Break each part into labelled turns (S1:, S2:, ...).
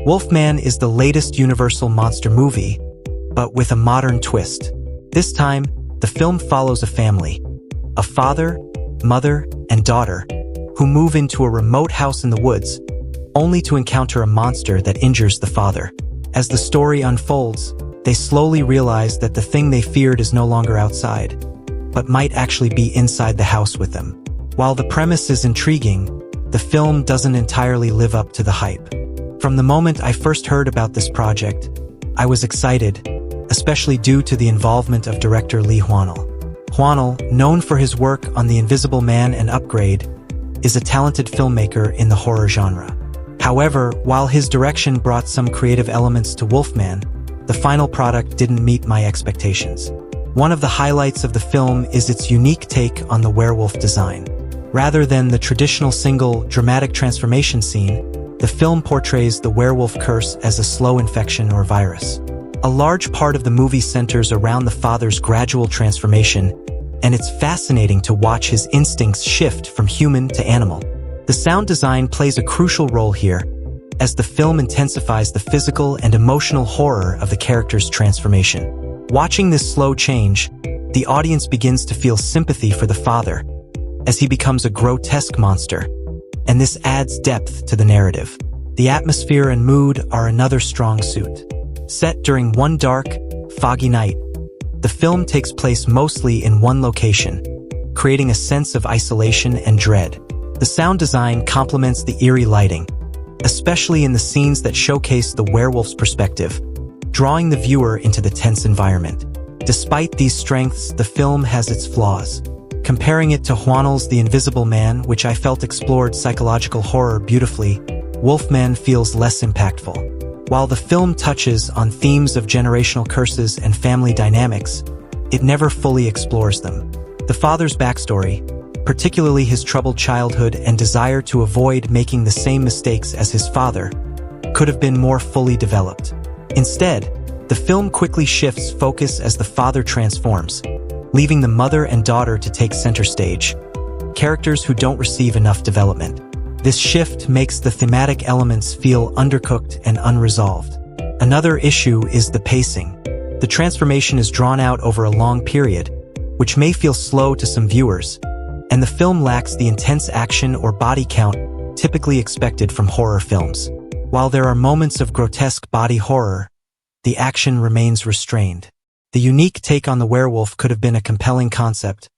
S1: Wolfman is the latest Universal monster movie, but with a modern twist. This time, the film follows a family, a father, mother, and daughter, who move into a remote house in the woods, only to encounter a monster that injures the father. As the story unfolds, they slowly realize that the thing they feared is no longer outside, but might actually be inside the house with them. While the premise is intriguing, the film doesn't entirely live up to the hype. From the moment I first heard about this project, I was excited, especially due to the involvement of director Lee Hwanel. Hwanel, known for his work on The Invisible Man and Upgrade, is a talented filmmaker in the horror genre. However, while his direction brought some creative elements to Wolfman, the final product didn't meet my expectations. One of the highlights of the film is its unique take on the werewolf design. Rather than the traditional single, dramatic transformation scene, the film portrays the werewolf curse as a slow infection or virus. A large part of the movie centers around the father's gradual transformation, and it's fascinating to watch his instincts shift from human to animal. The sound design plays a crucial role here, as the film intensifies the physical and emotional horror of the character's transformation. Watching this slow change, the audience begins to feel sympathy for the father, as he becomes a grotesque monster, and this adds depth to the narrative. The atmosphere and mood are another strong suit. Set during one dark, foggy night, the film takes place mostly in one location, creating a sense of isolation and dread. The sound design complements the eerie lighting, especially in the scenes that showcase the werewolf's perspective, drawing the viewer into the tense environment. Despite these strengths, the film has its flaws. Comparing it to Hwanel's The Invisible Man, which I felt explored psychological horror beautifully, Wolfman feels less impactful. While the film touches on themes of generational curses and family dynamics, it never fully explores them. The father's backstory, particularly his troubled childhood and desire to avoid making the same mistakes as his father, could have been more fully developed. Instead, the film quickly shifts focus as the father transforms, leaving the mother and daughter to take center stage, characters who don't receive enough development. This shift makes the thematic elements feel undercooked and unresolved. Another issue is the pacing. The transformation is drawn out over a long period, which may feel slow to some viewers, and the film lacks the intense action or body count typically expected from horror films. While there are moments of grotesque body horror, the action remains restrained. The unique take on the werewolf could have been a compelling concept,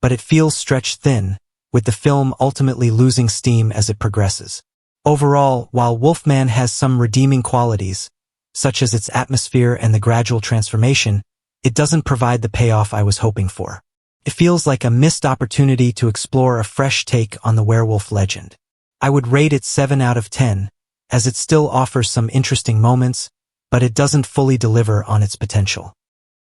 S1: but it feels stretched thin, with the film ultimately losing steam as it progresses. Overall, while Wolfman has some redeeming qualities, such as its atmosphere and the gradual transformation, it doesn't provide the payoff I was hoping for. It feels like a missed opportunity to explore a fresh take on the werewolf legend. I would rate it 7 out of 10, as it still offers some interesting moments, but it doesn't fully deliver on its potential.